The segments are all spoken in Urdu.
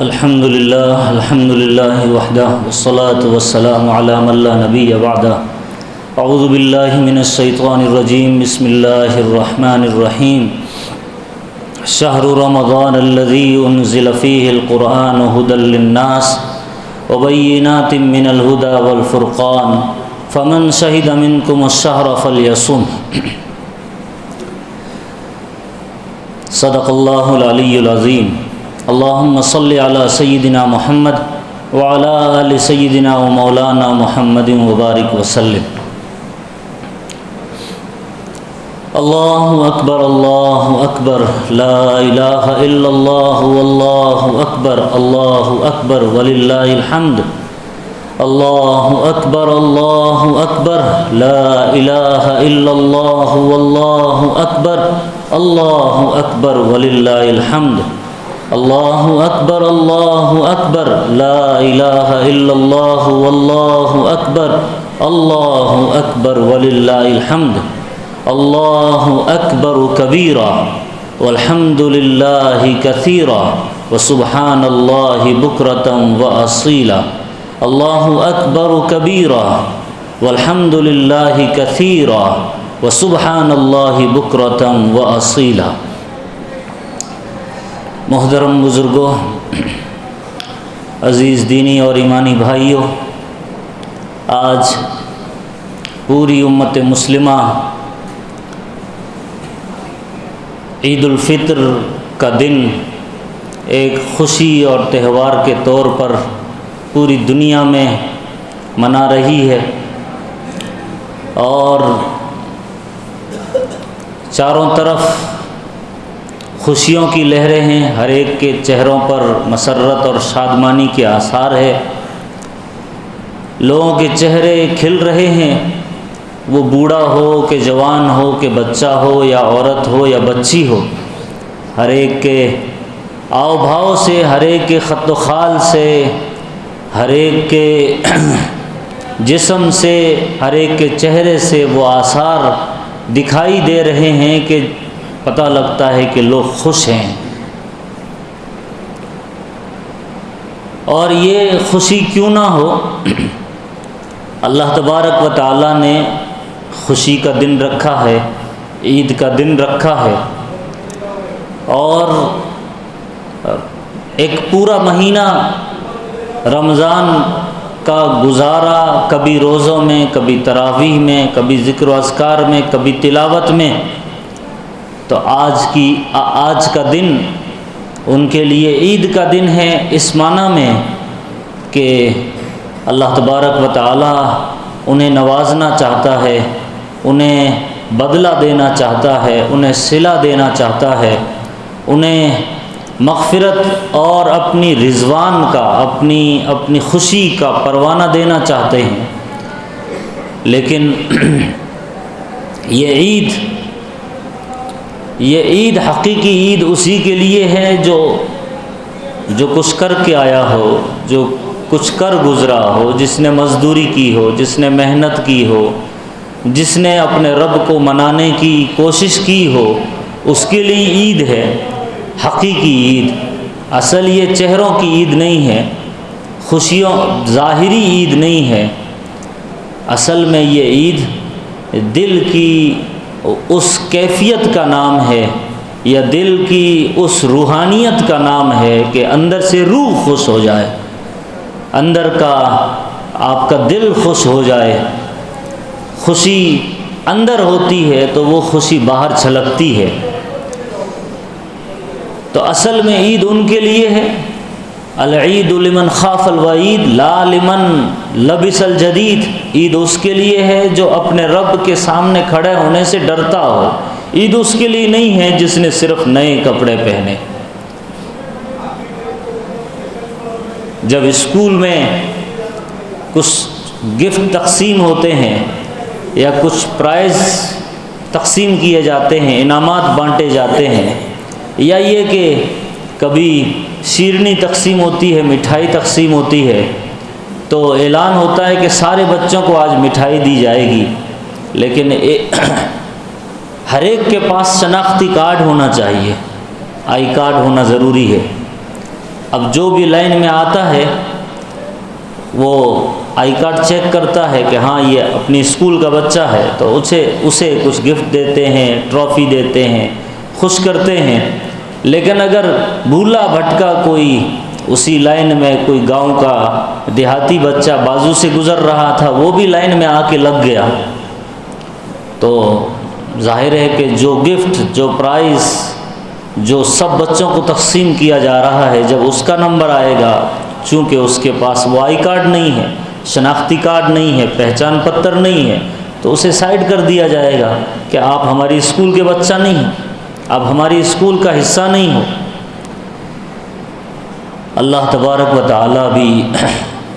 الحمد للہ وحدہ والصلاة والسلام علی من لا نبی بعدہ اعوذ باللہ من الشیطان الرجیم بسم اللہ الرحمن الرحیم شہر رمضان الذی انزل فیہ القرآن ھدی للناس وبینات من الھدی والفرقان فمن شہد منکم الشہر فلیصم صدق اللہ العلی العظیم اللہم صلی علی سیدنا محمد وعلی آل سیدنا و مولانا محمد وبارک وسلم۔ اللہ اکبر لا الہ الا اللہ واللہ اکبر وللہ الحمد۔ اللہ اکبر لا الہ الا اللہ واللہ اکبر وللہ الحمد۔ اللہ اکبر لا الہ الا اللہ واللہ اکبر وللہ الحمد۔ اللہ اکبر کبیرا والحمد للہ کثیرا وسبحان اللہ بکرۃ واصیلا۔ اللہ اکبر کبیرا والحمد للہ کثیرا وسبحان اللہ بکرۃ واصیلا۔ محترم بزرگوں، عزیز دینی اور ایمانی بھائیوں، آج پوری امت مسلمہ عید الفطر کا دن ایک خوشی اور تہوار کے طور پر پوری دنیا میں منا رہی ہے، اور چاروں طرف خوشیوں کی لہریں ہیں، ہر ایک کے چہروں پر مسرت اور شادمانی کے آثار ہے، لوگوں کے چہرے کھل رہے ہیں، وہ بوڑھا ہو کہ جوان ہو کہ بچہ ہو یا عورت ہو یا بچی ہو، ہر ایک کے آؤ بھاؤ سے، ہر ایک کے خط و خال سے، ہر ایک کے جسم سے، ہر ایک کے چہرے سے وہ آثار دکھائی دے رہے ہیں کہ پتہ لگتا ہے کہ لوگ خوش ہیں۔ اور یہ خوشی کیوں نہ ہو، اللہ تبارک و تعالیٰ نے خوشی کا دن رکھا ہے، عید کا دن رکھا ہے، اور ایک پورا مہینہ رمضان کا گزارا کبھی روزوں میں، کبھی تراویح میں، کبھی ذکر و اذکار میں، کبھی تلاوت میں، تو آج کا دن ان کے لیے عید کا دن ہے، اس معنی میں کہ اللہ تبارک و تعالی انہیں نوازنا چاہتا ہے، انہیں بدلہ دینا چاہتا ہے، انہیں صلہ دینا چاہتا ہے، انہیں مغفرت اور اپنی رضوان کا، اپنی خوشی کا پروانہ دینا چاہتے ہیں۔ لیکن یہ عید حقیقی عید اسی کے لیے ہے جو کچھ کر کے آیا ہو، جو کچھ کر گزرا ہو، جس نے مزدوری کی ہو، جس نے محنت کی ہو، جس نے اپنے رب کو منانے کی کوشش کی ہو، اس کے لیے عید ہے، حقیقی عید۔ اصل یہ چہروں کی عید نہیں ہے، خوشیوں ظاہری عید نہیں ہے، اصل میں یہ عید دل کی اس کیفیت کا نام ہے، یا دل کی اس روحانیت کا نام ہے کہ اندر سے روح خوش ہو جائے، اندر کا آپ کا دل خوش ہو جائے۔ خوشی اندر ہوتی ہے تو وہ خوشی باہر چھلکتی ہے۔ تو اصل میں عید ان کے لیے ہے، العید لمن خاف الوعید لا لمن لبس الجدید۔ عید اس کے لیے ہے جو اپنے رب کے سامنے کھڑے ہونے سے ڈرتا ہو، عید اس کے لیے نہیں ہے جس نے صرف نئے کپڑے پہنے۔ جب اسکول میں کچھ گفٹ تقسیم ہوتے ہیں یا کچھ پرائز تقسیم کیے جاتے ہیں، انعامات بانٹے جاتے ہیں، یا یہ کہ کبھی شیرنی تقسیم ہوتی ہے، مٹھائی تقسیم ہوتی ہے، تو اعلان ہوتا ہے کہ سارے بچوں کو آج مٹھائی دی جائے گی، لیکن ہر ایک کے پاس شناختی کارڈ ہونا چاہیے، آئی کارڈ ہونا ضروری ہے۔ اب جو بھی لائن میں آتا ہے وہ آئی کارڈ چیک کرتا ہے کہ ہاں یہ اپنی اسکول کا بچہ ہے، تو اسے کچھ گفٹ دیتے ہیں، ٹرافی دیتے ہیں، خوش کرتے ہیں۔ لیکن اگر بھولا بھٹکا کوئی اسی لائن میں کوئی گاؤں کا دیہاتی بچہ بازو سے گزر رہا تھا، وہ بھی لائن میں آ کے لگ گیا، تو ظاہر ہے کہ جو گفٹ، جو پرائز، جو سب بچوں کو تقسیم کیا جا رہا ہے، جب اس کا نمبر آئے گا، چونکہ اس کے پاس وہ آئی کارڈ نہیں ہے، شناختی کارڈ نہیں ہے، پہچان پتر نہیں ہے، تو اسے سائڈ کر دیا جائے گا کہ آپ ہماری اسکول کے بچہ نہیں ہیں، آپ ہماری اسکول کا حصہ نہیں ہو۔ اللہ تبارک و تعالیٰ بھی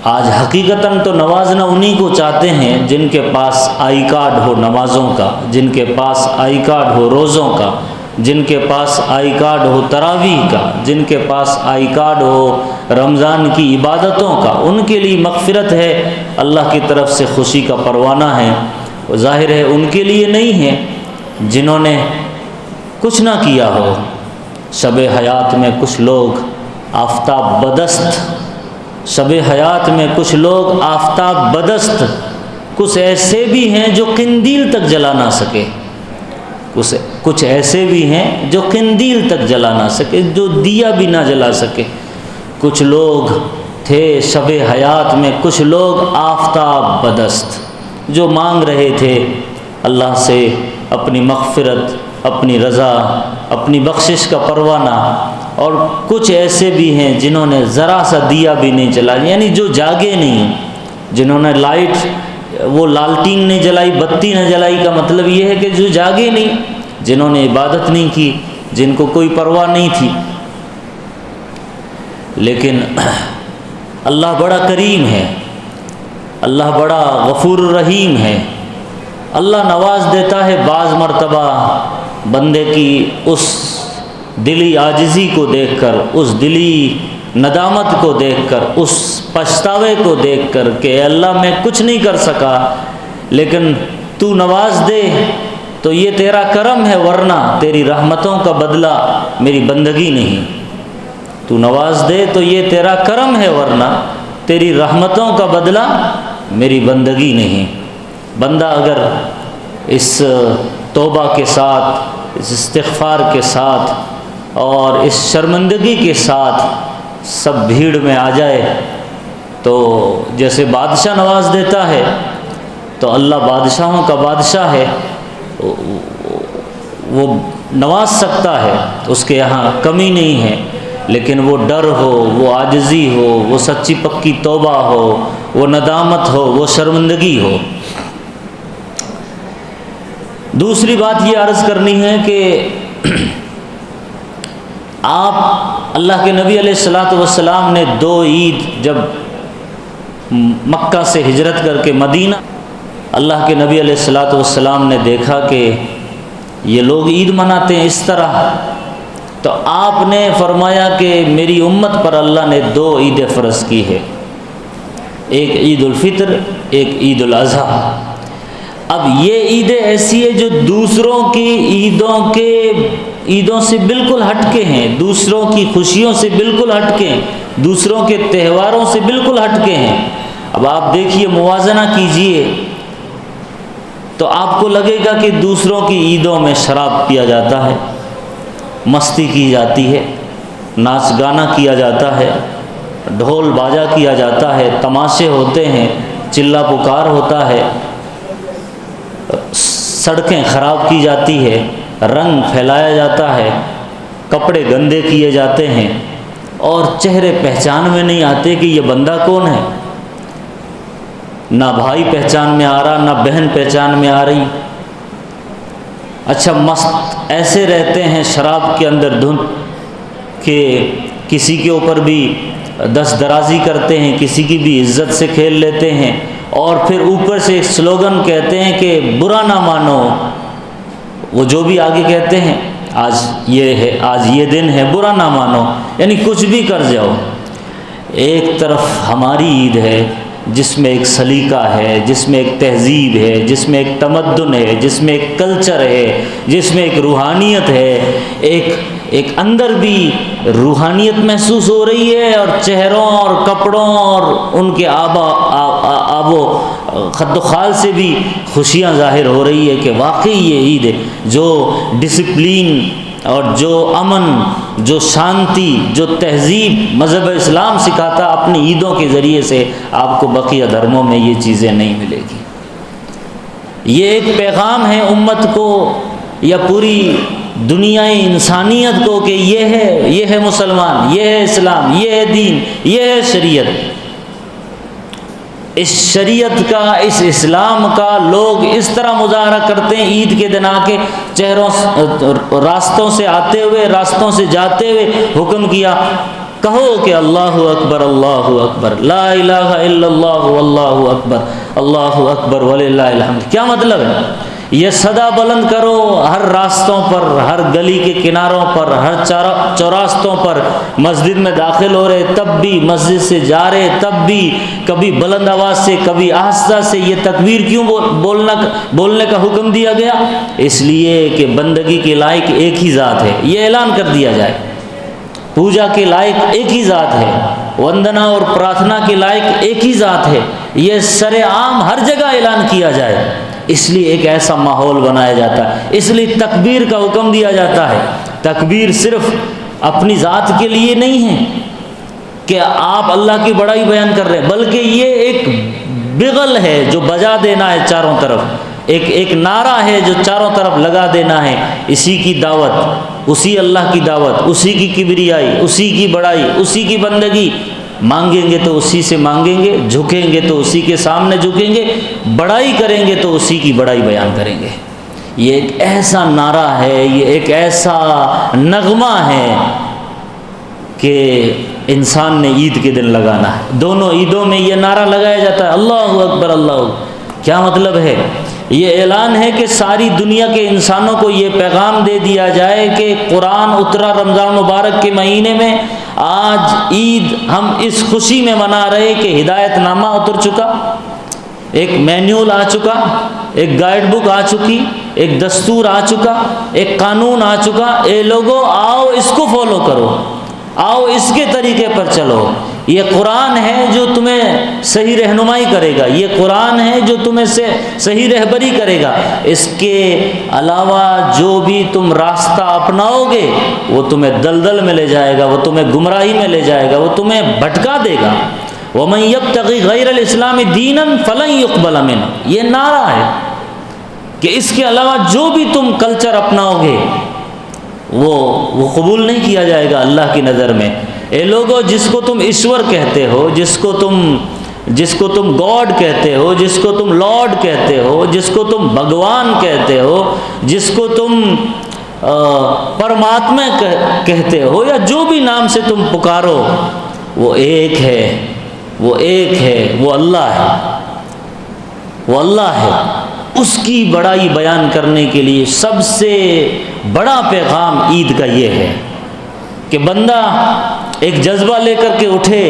آج حقیقتاً تو نوازنا انہی کو چاہتے ہیں جن کے پاس آئی کارڈ ہو نمازوں کا، جن کے پاس آئی کارڈ ہو روزوں کا، جن کے پاس آئی کارڈ ہو تراویح کا، جن کے پاس آئی کارڈ ہو رمضان کی عبادتوں کا، ان کے لیے مغفرت ہے، اللہ کی طرف سے خوشی کا پروانہ ہے۔ ظاہر ہے ان کے لیے نہیں ہے جنہوں نے کچھ نہ کیا ہو۔ شب حیات میں کچھ لوگ آفتاب بدست، شب حیات میں کچھ لوگ آفتاب بدست، کچھ ایسے بھی ہیں جو قندیل تک جلا نہ سکے، کچھ ایسے بھی ہیں جو قندیل تک جلا نہ سکے، جو دیا بھی نہ جلا سکے۔ کچھ لوگ تھے شب حیات میں، کچھ لوگ آفتاب بدست، جو مانگ رہے تھے اللہ سے اپنی مغفرت، اپنی رضا، اپنی بخشش کا پروانہ، اور کچھ ایسے بھی ہیں جنہوں نے ذرا سا دیا بھی نہیں جلایا، یعنی جو جاگے نہیں، جنہوں نے لائٹ، وہ لالٹین نہیں جلائی، بتی نہ جلائی، کا مطلب یہ ہے کہ جو جاگے نہیں، جنہوں نے عبادت نہیں کی، جن کو کوئی پرواہ نہیں تھی۔ لیکن اللہ بڑا کریم ہے، اللہ بڑا غفور رحیم ہے، اللہ نواز دیتا ہے بعض مرتبہ بندے کی اس دلی عاجزی کو دیکھ کر، اس دلی ندامت کو دیکھ کر، اس پچھتاوے کو دیکھ کر کہ اے اللہ میں کچھ نہیں کر سکا، لیکن تو نواز دے تو یہ تیرا کرم ہے، ورنہ تیری رحمتوں کا بدلہ میری بندگی نہیں۔ تو نواز دے تو یہ تیرا کرم ہے، ورنہ تیری رحمتوں کا بدلہ میری بندگی نہیں۔ بندہ اگر اس توبہ کے ساتھ، اس استغفار کے ساتھ اور اس شرمندگی کے ساتھ سب بھیڑ میں آ جائے، تو جیسے بادشاہ نواز دیتا ہے تو اللہ بادشاہوں کا بادشاہ ہے، وہ نواز سکتا ہے، اس کے یہاں کمی نہیں ہے، لیکن وہ ڈر ہو، وہ عاجزی ہو، وہ سچی پکی توبہ ہو، وہ ندامت ہو، وہ شرمندگی ہو۔ دوسری بات یہ عرض کرنی ہے کہ آپ اللہ کے نبی علیہ الصلاۃ والسلام نے 2 عید جب مکہ سے ہجرت کر کے مدینہ، اللہ کے نبی علیہ الصلاۃ والسلام نے دیکھا کہ یہ لوگ عید مناتے ہیں اس طرح، تو آپ نے فرمایا کہ میری امت پر اللہ نے 2 عیدیں فرض کی ہے، ایک عید الفطر، ایک عید الاضحیٰ۔ اب یہ عیدیں ایسی ہیں جو دوسروں کی عیدوں سے بالکل ہٹ کے ہیں، دوسروں کی خوشیوں سے بالکل ہٹ کے ہیں، دوسروں کے تہواروں سے بالکل ہٹ کے ہیں۔ اب آپ دیکھیے، موازنہ کیجئے تو آپ کو لگے گا کہ دوسروں کی عیدوں میں شراب پیا جاتا ہے، مستی کی جاتی ہے، ناچ گانا کیا جاتا ہے، ڈھول باجا کیا جاتا ہے، تماشے ہوتے ہیں، چلا پکار ہوتا ہے، سڑکیں خراب کی جاتی ہے، رنگ پھیلایا جاتا ہے، کپڑے گندے کیے جاتے ہیں، اور چہرے پہچان میں نہیں آتے کہ یہ بندہ کون ہے، نہ بھائی پہچان میں آ رہا، نہ بہن پہچان میں آ رہی۔ اچھا، مست ایسے رہتے ہیں شراب کے اندر دھن کہ کسی کے اوپر بھی دست درازی کرتے ہیں، کسی کی بھی عزت سے کھیل لیتے ہیں، اور پھر اوپر سے سلوگن کہتے ہیں کہ برا نہ مانو، وہ جو بھی آگے کہتے ہیں، آج یہ ہے، آج یہ دن ہے، برا نہ مانو، یعنی کچھ بھی کر جاؤ۔ ایک طرف ہماری عید ہے جس میں ایک سلیقہ ہے، جس میں ایک تہذیب ہے، جس میں ایک تمدن ہے، جس میں ایک کلچر ہے، جس میں ایک روحانیت ہے، ایک ایک اندر بھی روحانیت محسوس ہو رہی ہے، اور چہروں اور کپڑوں اور ان کے آب و خد و خال سے بھی خوشیاں ظاہر ہو رہی ہے کہ واقعی یہ عید ہے جو ڈسپلین اور جو امن، جو شانتی، جو تہذیب مذہب اسلام سکھاتا، اپنی عیدوں کے ذریعے سے آپ کو بقیہ دھرموں میں یہ چیزیں نہیں ملے گی۔ یہ ایک پیغام ہے امت کو یا پوری دنیا انسانیت کو کہ یہ ہے مسلمان، یہ ہے اسلام، یہ ہے دین، یہ ہے شریعت۔ اس شریعت کا، اس اسلام کا لوگ اس طرح مظاہرہ کرتے ہیں عید کے دن آ کے، چہروں راستوں سے آتے ہوئے، راستوں سے جاتے ہوئے حکم کیا، کہو کہ اللہ اکبر اللہ اکبر، لا الہ الا اللہ واللہ اکبر، اللہ اکبر وللہ الحمد۔ کیا مطلب ہے؟ یہ صدا بلند کرو، ہر راستوں پر، ہر گلی کے کناروں پر، ہر چوراستوں پر، مسجد میں داخل ہو رہے تب بھی، مسجد سے جا رہے تب بھی، کبھی بلند آواز سے کبھی آہستہ سے۔ یہ تکبیر کیوں بولنے کا حکم دیا گیا؟ اس لیے کہ بندگی کے لائق ایک ہی ذات ہے، یہ اعلان کر دیا جائے۔ پوجا کے لائق ایک ہی ذات ہے، وندنا اور پرارتھنا کے لائق ایک ہی ذات ہے، یہ سر عام ہر جگہ اعلان کیا جائے۔ اس لیے ایک ایسا ماحول بنایا جاتا ہے، اس لیے تکبیر کا حکم دیا جاتا ہے۔ تکبیر صرف اپنی ذات کے لیے نہیں ہے کہ آپ اللہ کی بڑائی بیان کر رہے ہیں، بلکہ یہ ایک بغل ہے جو بجا دینا ہے چاروں طرف، ایک نعرہ ہے جو چاروں طرف لگا دینا ہے۔ اسی کی دعوت، اسی اللہ کی دعوت، اسی کی کبریائی، اسی کی بڑائی، اسی کی بندگی۔ مانگیں گے تو اسی سے مانگیں گے، جھکیں گے تو اسی کے سامنے جھکیں گے، بڑائی کریں گے تو اسی کی بڑائی بیان کریں گے۔ یہ ایک ایسا نعرہ ہے، یہ ایک ایسا نغمہ ہے کہ انسان نے عید کے دن لگانا ہے۔ دونوں عیدوں میں یہ نعرہ لگایا جاتا ہے، اللہ اکبر اللہ اکبر۔ کیا مطلب ہے؟ یہ اعلان ہے کہ ساری دنیا کے انسانوں کو یہ پیغام دے دیا جائے کہ قرآن اترا رمضان مبارک کے مہینے میں، آج عید ہم اس خوشی میں منا رہے کہ ہدایت نامہ اتر چکا، ایک مینیول آ چکا، ایک گائیڈ بک آ چکی، ایک دستور آ چکا، ایک قانون آ چکا۔ اے لوگو آؤ اس کو فالو کرو، آؤ اس کے طریقے پر چلو۔ یہ قرآن ہے جو تمہیں صحیح رہنمائی کرے گا، یہ قرآن ہے جو تمہیں سے صحیح رہبری کرے گا۔ اس کے علاوہ جو بھی تم راستہ اپناؤ گے وہ تمہیں دلدل میں لے جائے گا، وہ تمہیں گمراہی میں لے جائے گا، وہ تمہیں بھٹکا دے گا۔ وَمَن يَبْتَغِ غَيْرَ الْإِسْلَامِ دِينًا فَلَن يُقْبَلَ مِنْهُ۔ یہ نعرہ ہے کہ اس کے علاوہ جو بھی تم کلچر اپناؤ گے وہ قبول نہیں کیا جائے گا اللہ کی نظر میں۔ اے لوگو، جس کو تم ایشور کہتے ہو، جس کو تم گاڈ کہتے ہو، جس کو تم لارڈ کہتے ہو، جس کو تم بھگوان کہتے ہو، جس کو تم پرماتما کہتے ہو، یا جو بھی نام سے تم پکارو، وہ ایک ہے، وہ ایک ہے، وہ اللہ ہے، وہ اللہ ہے۔ اس کی بڑائی بیان کرنے کے لیے سب سے بڑا پیغام عید کا یہ ہے کہ بندہ ایک جذبہ لے کر کے اٹھے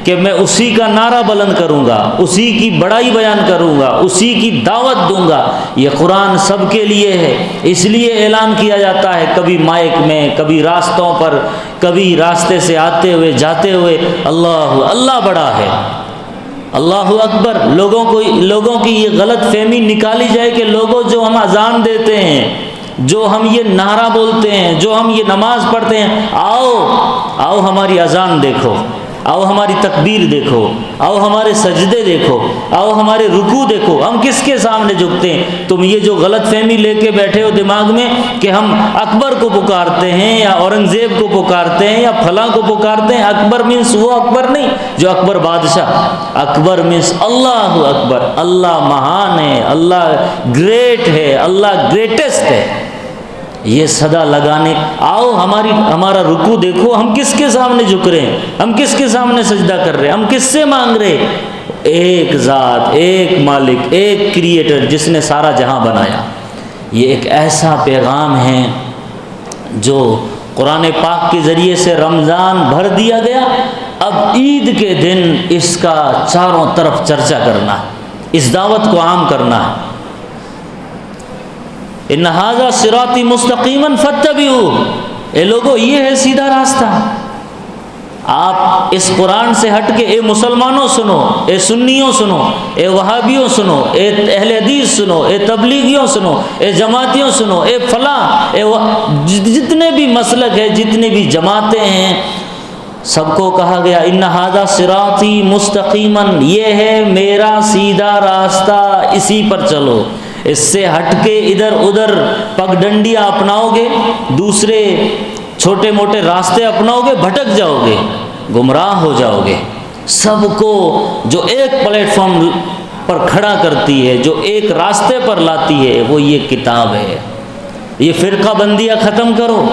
کہ میں اسی کا نعرہ بلند کروں گا، اسی کی بڑائی بیان کروں گا، اسی کی دعوت دوں گا۔ یہ قرآن سب کے لیے ہے، اس لیے اعلان کیا جاتا ہے، کبھی مائک میں، کبھی راستوں پر، کبھی راستے سے آتے ہوئے جاتے ہوئے، اللہ اللہ بڑا ہے، اللہ اکبر۔ لوگوں کی یہ غلط فہمی نکالی جائے کہ لوگوں جو ہم اذان دیتے ہیں، جو ہم یہ نعرہ بولتے ہیں، جو ہم یہ نماز پڑھتے ہیں، آؤ ہماری اذان دیکھو، آؤ ہماری تکبیر دیکھو، آؤ ہمارے سجدے دیکھو، آؤ ہمارے رکوع دیکھو، ہم کس کے سامنے جھکتے ہیں۔ تم یہ جو غلط فہمی لے کے بیٹھے ہو دماغ میں کہ ہم اکبر کو پکارتے ہیں یا اورنگزیب کو پکارتے ہیں یا فلاں کو پکارتے ہیں، اکبر مینس وہ اکبر نہیں جو اکبر بادشاہ، اکبر مینس اللہ اکبر، اللہ مہان ہے، اللہ گریٹ ہے، اللہ گریٹسٹ ہے۔ یہ صدا لگانے، آؤ ہمارا رکوع دیکھو، ہم کس کے سامنے جھک رہے ہیں، ہم کس کے سامنے سجدہ کر رہے ہیں، ہم کس سے مانگ رہے ہیں؟ ایک ذات، ایک مالک، ایک کریٹر جس نے سارا جہاں بنایا۔ یہ ایک ایسا پیغام ہے جو قرآن پاک کے ذریعے سے رمضان بھر دیا گیا، اب عید کے دن اس کا چاروں طرف چرچا کرنا ہے، اس دعوت کو عام کرنا ہے۔ ان ھذا صراطی مستقیما فاتبعوہ، اے لوگو یہ ہے سیدھا راستہ۔ آپ اس قرآن سے ہٹ کے اے مسلمانوں سنو، اے سنیوں سنو، اے وہابیوں سنو، اے اہل حدیث سنو، اے تبلیغیوں سنو، اے جماعتیوں سنو، اے فلاں، جتنے بھی مسلک ہے، جتنے بھی جماعتیں ہیں، سب کو کہا گیا ان ھذا صراطی مستقیما، یہ ہے میرا سیدھا راستہ، اسی پر چلو۔ اس سے ہٹ کے ادھر ادھر پگڈنڈیاں اپناؤ گے، دوسرے چھوٹے موٹے راستے اپناؤ گے، بھٹک جاؤ گے، گمراہ ہو جاؤ گے۔ سب کو جو ایک پلیٹ فارم پر کھڑا کرتی ہے، جو ایک راستے پر لاتی ہے، وہ یہ کتاب ہے۔ یہ فرقہ بندیاں ختم کرو،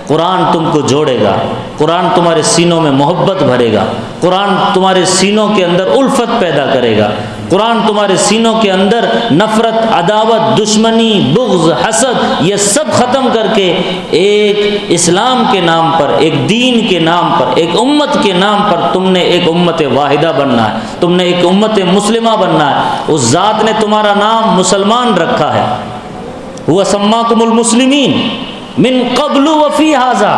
قرآن تم کو جوڑے گا، قرآن تمہارے سینوں میں محبت بھرے گا، قرآن تمہارے سینوں کے اندر الفت پیدا کرے گا، قرآن تمہارے سینوں کے اندر نفرت، عداوت، دشمنی، بغض، حسد، یہ سب ختم کر کے ایک اسلام کے نام پر، ایک دین کے نام پر، ایک امت کے نام پر تم نے ایک امت واحدہ بننا ہے، تم نے ایک امت مسلمہ بننا ہے۔ اس ذات نے تمہارا نام مسلمان رکھا ہے، هو سماکم المسلمین من قبل وفی ھذا،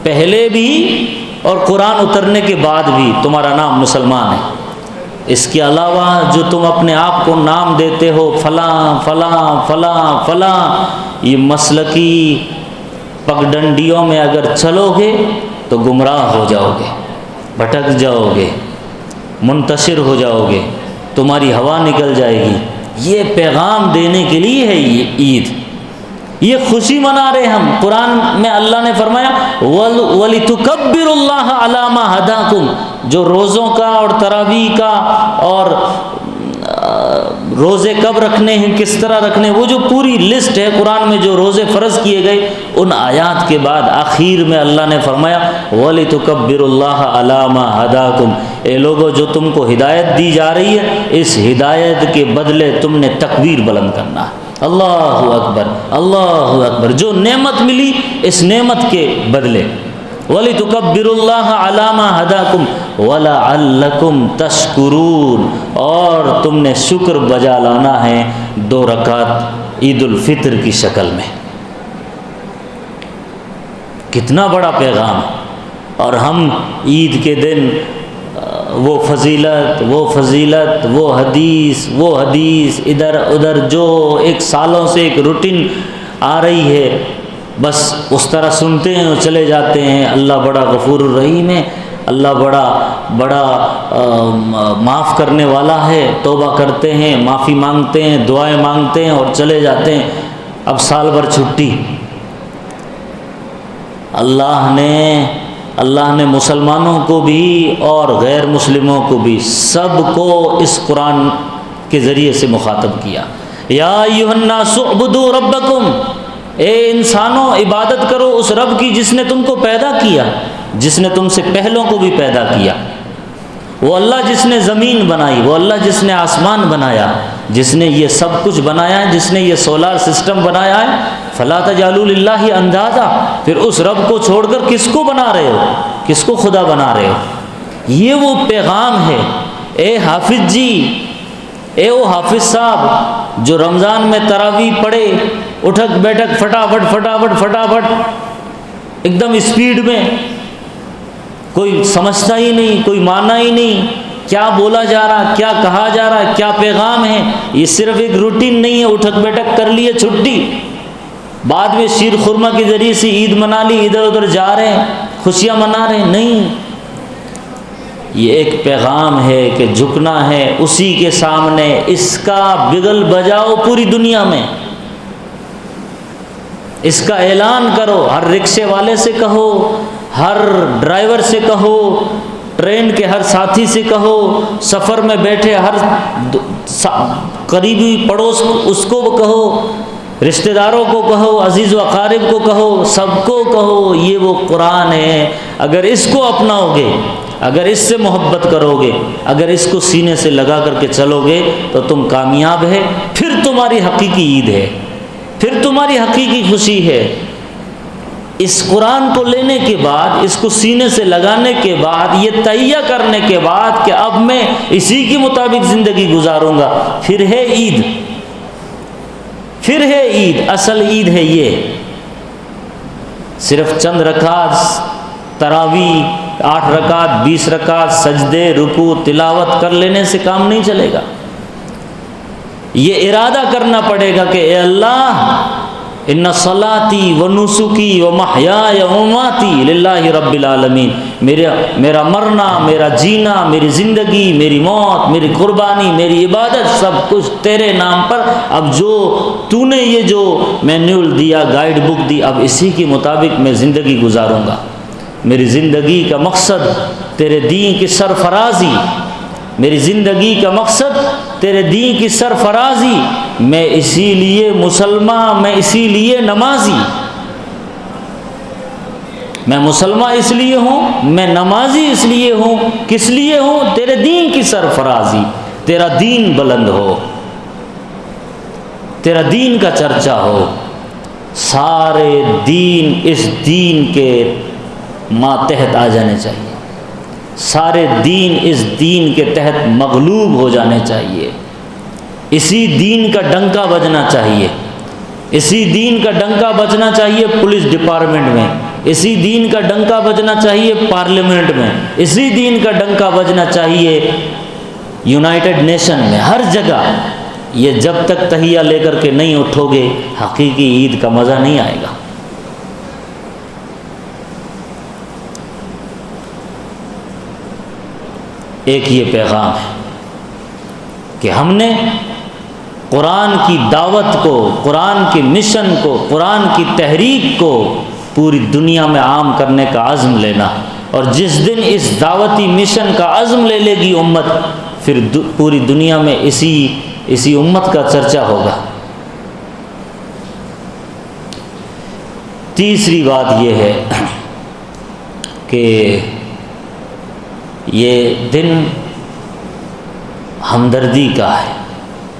پہلے بھی اور قرآن اترنے کے بعد بھی تمہارا نام مسلمان ہے۔ اس کے علاوہ جو تم اپنے آپ کو نام دیتے ہو فلاں فلاں فلاں فلاں، یہ مسلکی پگڈنڈیوں میں اگر چلو گے تو گمراہ ہو جاؤ گے، بھٹک جاؤ گے، منتشر ہو جاؤ گے، تمہاری ہوا نکل جائے گی۔ یہ پیغام دینے کے لیے ہے یہ عید، یہ خوشی منا رہے ہم۔ قرآن میں اللہ نے فرمایا وَلِتُكَبِّرُوا اللَّهَ عَلَى مَا هَدَاكُمْ، جو روزوں کا اور تراویح کا اور روزے کب رکھنے ہیں، کس طرح رکھنے، وہ جو پوری لسٹ ہے قرآن میں جو روزے فرض کیے گئے، ان آیات کے بعد آخر میں اللہ نے فرمایا وَلِتُكَبِّرُوا اللَّهَ عَلَى مَا هَدَاكُمْ، اے لوگو جو تم کو ہدایت دی جا رہی ہے، اس ہدایت کے بدلے تم نے تکبیر بلند کرنا ہے، اللہ اکبر اللہ اکبر، جو نعمت ملی اس نعمت کے بدلے، وَلِتُكَبِّرُوا اللَّهَ عَلَى مَا هَدَاكُمْ وَلَعَلَّكُمْ تَشْكُرُونَ، اور تم نے شکر بجا لانا ہے 2 رکعت عید الفطر کی شکل میں۔ کتنا بڑا پیغام، اور ہم عید کے دن وہ فضیلت وہ حدیث ادھر ادھر جو ایک سالوں سے ایک روٹین آ رہی ہے، بس اس طرح سنتے ہیں اور چلے جاتے ہیں۔ اللہ بڑا غفور الرحیم ہے، اللہ بڑا معاف کرنے والا ہے، توبہ کرتے ہیں، معافی مانگتے ہیں، دعائیں مانگتے ہیں اور چلے جاتے ہیں۔ اب سال بھر چھٹی، اللہ نے مسلمانوں کو بھی اور غیر مسلموں کو بھی سب کو اس قرآن کے ذریعے سے مخاطب کیا۔ یا ایھا الناس اعبدوا ربکم، اے انسانوں عبادت کرو اس رب کی جس نے تم کو پیدا کیا، جس نے تم سے پہلوں کو بھی پیدا کیا، وہ اللہ جس نے زمین بنائی، وہ اللہ جس نے آسمان بنایا، جس نے یہ سب کچھ بنایا ہے، جس نے یہ سولار سسٹم بنایا ہے۔ فلا تجعلوا للہ اندادا، پھر اس رب کو چھوڑ کر کس کو بنا رہے ہو، کس کو خدا بنا رہے ہو؟ یہ وہ پیغام ہے۔ اے حافظ جی، اے وہ حافظ صاحب جو رمضان میں تراویح پڑھے، اٹھک بیٹھک فٹافٹ ایک دم اسپیڈ میں، کوئی سمجھتا ہی نہیں، کوئی مانا ہی نہیں، کیا بولا جا رہا، کیا کہا جا رہا، کیا پیغام ہے۔ یہ صرف ایک روٹین نہیں ہے، اٹھک بیٹھک کر لیے چھٹی، بعد میں شیر خورما کے ذریعے سے عید منا لی، ادھر ادھر جا رہے ہیں، خوشیاں منا رہے ہیں، نہیں۔ یہ ایک پیغام ہے کہ جھکنا ہے اسی کے سامنے، اس کا بگل بجاؤ پوری دنیا میں، اس کا اعلان کرو، ہر رکشے والے سے کہو، ہر ڈرائیور سے کہو، ٹرین کے ہر ساتھی سے کہو، سفر میں بیٹھے ہر قریبی پڑوس اس کو کہو، رشتہ داروں کو کہو، عزیز و اقارب کو کہو، سب کو کہو، یہ وہ قرآن ہے۔ اگر اس کو اپناؤ گے، اگر اس سے محبت کرو گے، اگر اس کو سینے سے لگا کر کے چلو گے تو تم کامیاب ہے، پھر تمہاری حقیقی عید ہے، پھر تمہاری حقیقی خوشی ہے۔ اس قرآن کو لینے کے بعد، اس کو سینے سے لگانے کے بعد، یہ تہیہ کرنے کے بعد کہ اب میں اسی کے مطابق زندگی گزاروں گا، پھر ہے عید، پھر ہے عید، اصل عید ہے یہ۔ صرف چند رکعت تراویح 8 رکعت 20 رکعت سجدے رکوع تلاوت کر لینے سے کام نہیں چلے گا. یہ ارادہ کرنا پڑے گا کہ اے اللہ ان صلاتی و نسکی و محیای و مماتی للہ رب العالمین، میرا مرنا، میرا جینا، میری زندگی، میری موت، میری قربانی، میری عبادت سب کچھ تیرے نام پر. اب جو تو نے یہ جو مینیول دیا، گائیڈ بک دی، اب اسی کے مطابق میں زندگی گزاروں گا. میری زندگی کا مقصد تیرے دین کی سرفرازی، میری زندگی کا مقصد تیرے دین کی سرفرازی. میں اسی لیے مسلمان، میں اسی لیے نمازی، میں مسلمان اس لیے ہوں، میں نمازی اس لیے ہوں. کس لیے ہوں؟ تیرے دین کی سرفرازی، تیرا دین بلند ہو، تیرا دین کا چرچا ہو. سارے دین اس دین کے ماتحت آ جانے چاہیے، سارے دین اس دین کے تحت مغلوب ہو جانے چاہیے. اسی دین کا ڈنکا بجنا چاہیے، اسی دین کا ڈنکا بجنا چاہیے پولیس ڈپارٹمنٹ میں، اسی دین کا ڈنکا بجنا چاہیے پارلیمنٹ میں، اسی دین کا ڈنکا بجنا چاہیے یونائٹڈ نیشن میں، ہر جگہ. یہ جب تک تحیہ لے کر کے نہیں اٹھو گے حقیقی عید کا مزہ نہیں آئے گا. ایک یہ پیغام ہے کہ ہم نے قرآن کی دعوت کو، قرآن کے مشن کو، قرآن کی تحریک کو پوری دنیا میں عام کرنے کا عزم لینا. اور جس دن اس دعوتی مشن کا عزم لے لے گی امت، پھر پوری دنیا میں اسی امت کا چرچا ہوگا. تیسری بات یہ ہے کہ یہ دن ہمدردی کا ہے،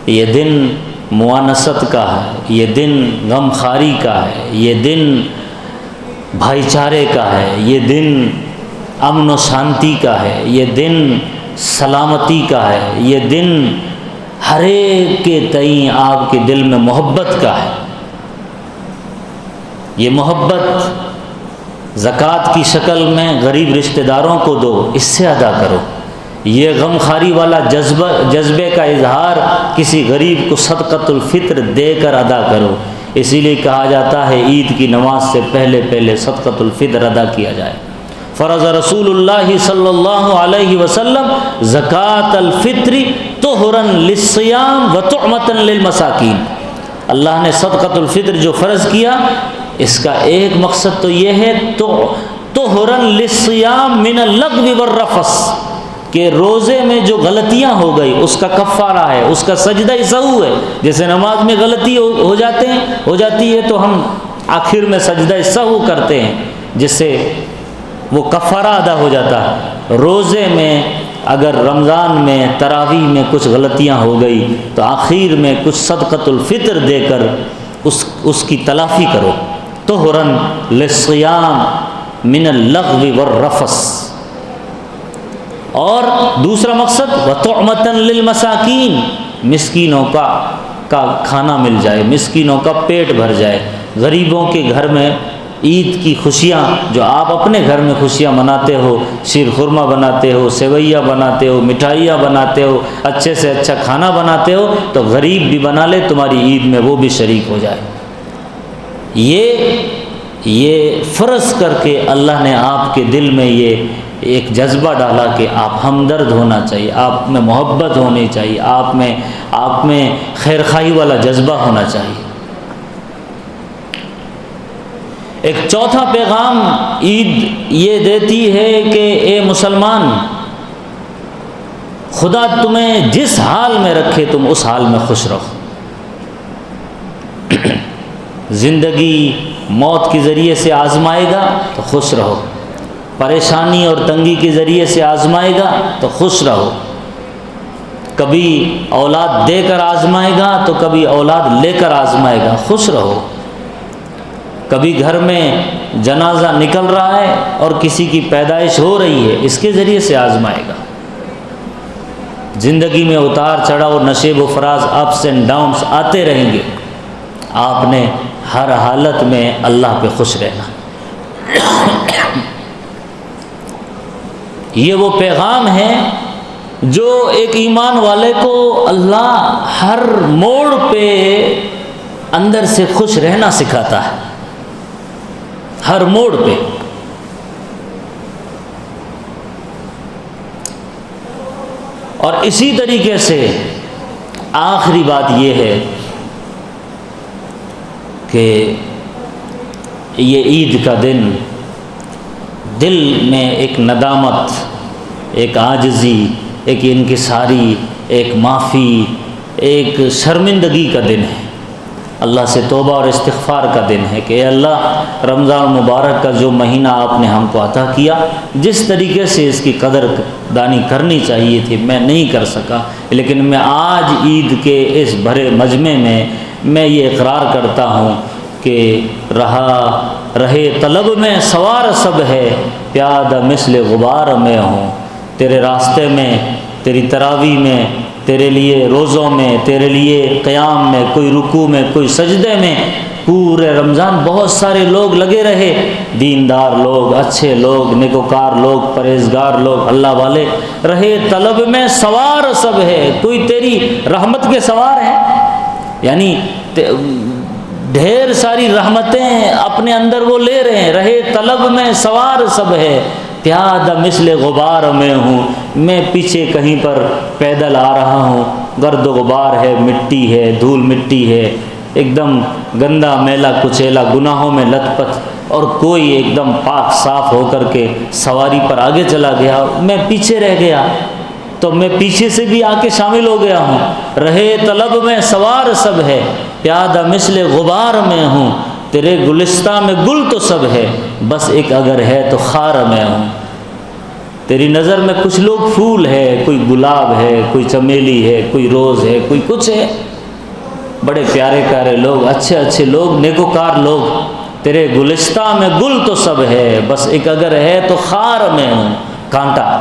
یہ دن موانست کا ہے، یہ دن غم خواری کا ہے، یہ دن بھائی چارے کا ہے، یہ دن امن و شانتی کا ہے، یہ دن سلامتی کا ہے، یہ دن ہر ایک کے تئیں آپ کے دل میں محبت کا ہے. یہ محبت زکوٰۃ کی شکل میں غریب رشتہ داروں کو دو، اس سے ادا کرو. یہ غم خواری والا جذبے کا اظہار کسی غریب کو صدقۃ الفطر دے کر ادا کرو. اسی لیے کہا جاتا ہے عید کی نماز سے پہلے صدقۃ الفطر ادا کیا جائے. فرض رسول اللہ صلی اللہ علیہ وسلم زکوٰۃ الفطر طہرا للصیام وطعمۃ للمساکین. اللہ نے صدقۃ الفطر جو فرض کیا، اس کا ایک مقصد تو یہ ہے طہرا للصیام من اللغو والرفث، کہ روزے میں جو غلطیاں ہو گئی اس کا کفارہ ہے، اس کا سجدہ سہو ہے. جیسے نماز میں غلطی ہو جاتی ہے تو ہم آخر میں سجدہ سہو کرتے ہیں، جس سے وہ کفارہ ادا ہو جاتا ہے. روزے میں اگر رمضان میں تراویح میں کچھ غلطیاں ہو گئی تو آخر میں کچھ صدقۃ الفطر دے کر اس کی تلافی کرو. طہرا للصیام من اللغو والرفث. اور دوسرا مقصد وطعمۃ للمساکین، مسکینوں کا کھانا مل جائے، مسکینوں کا پیٹ بھر جائے. غریبوں کے گھر میں عید کی خوشیاں، جو آپ اپنے گھر میں خوشیاں مناتے ہو، شیر خورما بناتے ہو، سیویاں بناتے ہو، مٹھائیاں بناتے ہو، اچھے سے اچھا کھانا بناتے ہو، تو غریب بھی بنا لے تمہاری عید میں، وہ بھی شریک ہو جائے. یہ فرض کر کے اللہ نے آپ کے دل میں یہ ایک جذبہ ڈالا کہ آپ ہمدرد ہونا چاہیے، آپ میں محبت ہونی چاہیے، آپ میں خیر خواہی والا جذبہ ہونا چاہیے. ایک چوتھا پیغام عید یہ دیتی ہے کہ اے مسلمان، خدا تمہیں جس حال میں رکھے تم اس حال میں خوش رہو. زندگی موت کے ذریعے سے آزمائے گا تو خوش رہو، پریشانی اور تنگی کے ذریعے سے آزمائے گا تو خوش رہو. کبھی اولاد دے کر آزمائے گا تو کبھی اولاد لے کر آزمائے گا، خوش رہو. کبھی گھر میں جنازہ نکل رہا ہے اور کسی کی پیدائش ہو رہی ہے، اس کے ذریعے سے آزمائے گا. زندگی میں اتار چڑھاؤ، نشیب و فراز، اپس اینڈ ڈاؤنس آتے رہیں گے. آپ نے ہر حالت میں اللہ پہ خوش رہنا. یہ وہ پیغام ہے جو ایک ایمان والے کو اللہ ہر موڑ پہ اندر سے خوش رہنا سکھاتا ہے، ہر موڑ پہ۔ اور اسی طریقے سے آخری بات یہ ہے کہ یہ عید کا دن دل میں ایک ندامت، ایک عاجزی، ایک انکساری، ایک معافی، ایک شرمندگی کا دن ہے، اللہ سے توبہ اور استغفار کا دن ہے کہ اے اللہ، رمضان مبارک کا جو مہینہ آپ نے ہم کو عطا کیا، جس طریقے سے اس کی قدر دانی کرنی چاہیے تھی میں نہیں کر سکا، لیکن میں آج عید کے اس بھرے مجمع میں یہ اقرار کرتا ہوں کہ رہے طلب میں سوار سب ہے، پیادہ مثل غبار میں ہوں، تیرے راستے میں، تیری تراویح میں، تیرے لیے روزوں میں، تیرے لیے قیام میں، کوئی رکوع میں، کوئی سجدے میں، پورے رمضان بہت سارے لوگ لگے رہے، دیندار لوگ، اچھے لوگ، نیکوکار لوگ، پرہیزگار لوگ، اللہ والے، رہے طلب میں سوار سب ہے، کوئی تیری رحمت کے سوار ہیں، یعنی ڈھیر ساری رحمتیں اپنے اندر وہ لے رہے ہیں، رہے طلب میں سوار سب ہے، پیادہ مثل غبار میں ہوں، میں پیچھے کہیں پر پیدل آ رہا ہوں، گرد و غبار ہے، مٹی ہے، دھول مٹی ہے، ایک دم گندا میلا کچیلا، گناہوں میں لت پت، اور کوئی ایک دم پاک صاف ہو کر کے سواری پر آگے چلا گیا، میں پیچھے رہ گیا، تو میں پیچھے سے بھی آ کے شامل ہو گیا ہوں، رہے طلب میں سوار سب ہے، پیادہ مثل غبار میں ہوں، تیرے گلستہ میں گل تو سب ہے، بس ایک اگر ہے تو خار میں ہوں، تیری نظر میں کچھ لوگ پھول ہے، کوئی گلاب ہے، کوئی چمیلی ہے، کوئی روز ہے، کوئی کچھ ہے، بڑے پیارے پیارے لوگ، اچھے اچھے لوگ، نیکوکار لوگ، تیرے گلستہ میں گل تو سب ہے، بس ایک اگر ہے تو خار میں ہوں، کانٹا،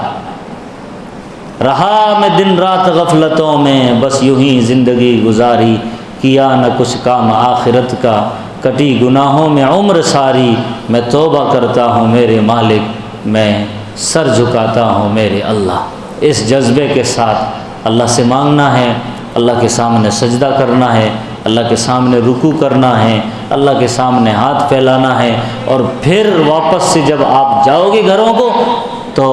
رہا میں دن رات غفلتوں میں، بس یوں ہی زندگی گزاری، کیا نہ کچھ کام آخرت کا، کٹی گناہوں میں عمر ساری، میں توبہ کرتا ہوں میرے مالک، میں سر جھکاتا ہوں میرے اللہ۔ اس جذبے کے ساتھ اللہ سے مانگنا ہے، اللہ کے سامنے سجدہ کرنا ہے، اللہ کے سامنے رکوع کرنا ہے، اللہ کے سامنے ہاتھ پھیلانا ہے، اور پھر واپس سے جب آپ جاؤ گے گھروں کو تو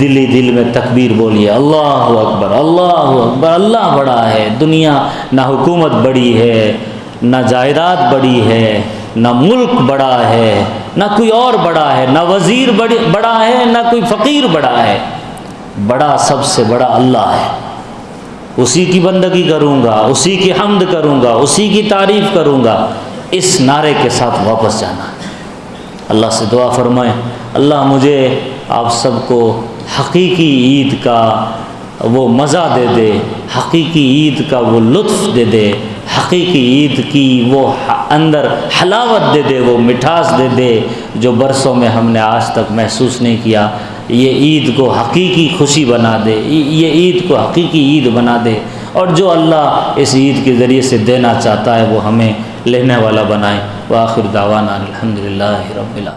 دلی دل میں تکبیر بولیے، اللہ اکبر، اللہ اکبر، اللہ بڑا ہے، دنیا نہ حکومت بڑی ہے، نہ جائیداد بڑی ہے، نہ ملک بڑا ہے، نہ کوئی اور بڑا ہے، نہ وزیر بڑا ہے، نہ کوئی فقیر بڑا ہے، بڑا سب سے بڑا اللہ ہے، اسی کی بندگی کروں گا، اسی کی حمد کروں گا، اسی کی تعریف کروں گا، اس نعرے کے ساتھ واپس جانا۔ اللہ سے دعا فرمائیں، اللہ مجھے آپ سب کو حقیقی عید کا وہ مزہ دے دے، حقیقی عید کا وہ لطف دے دے، حقیقی عید کی وہ اندر حلاوت دے دے، وہ مٹھاس دے دے جو برسوں میں ہم نے آج تک محسوس نہیں کیا۔ یہ عید کو حقیقی خوشی بنا دے، یہ عید کو حقیقی عید بنا دے، اور جو اللہ اس عید کے ذریعے سے دینا چاہتا ہے وہ ہمیں لینے والا بنائے۔ وآخر دعوانا الحمدللہ رب العالمین۔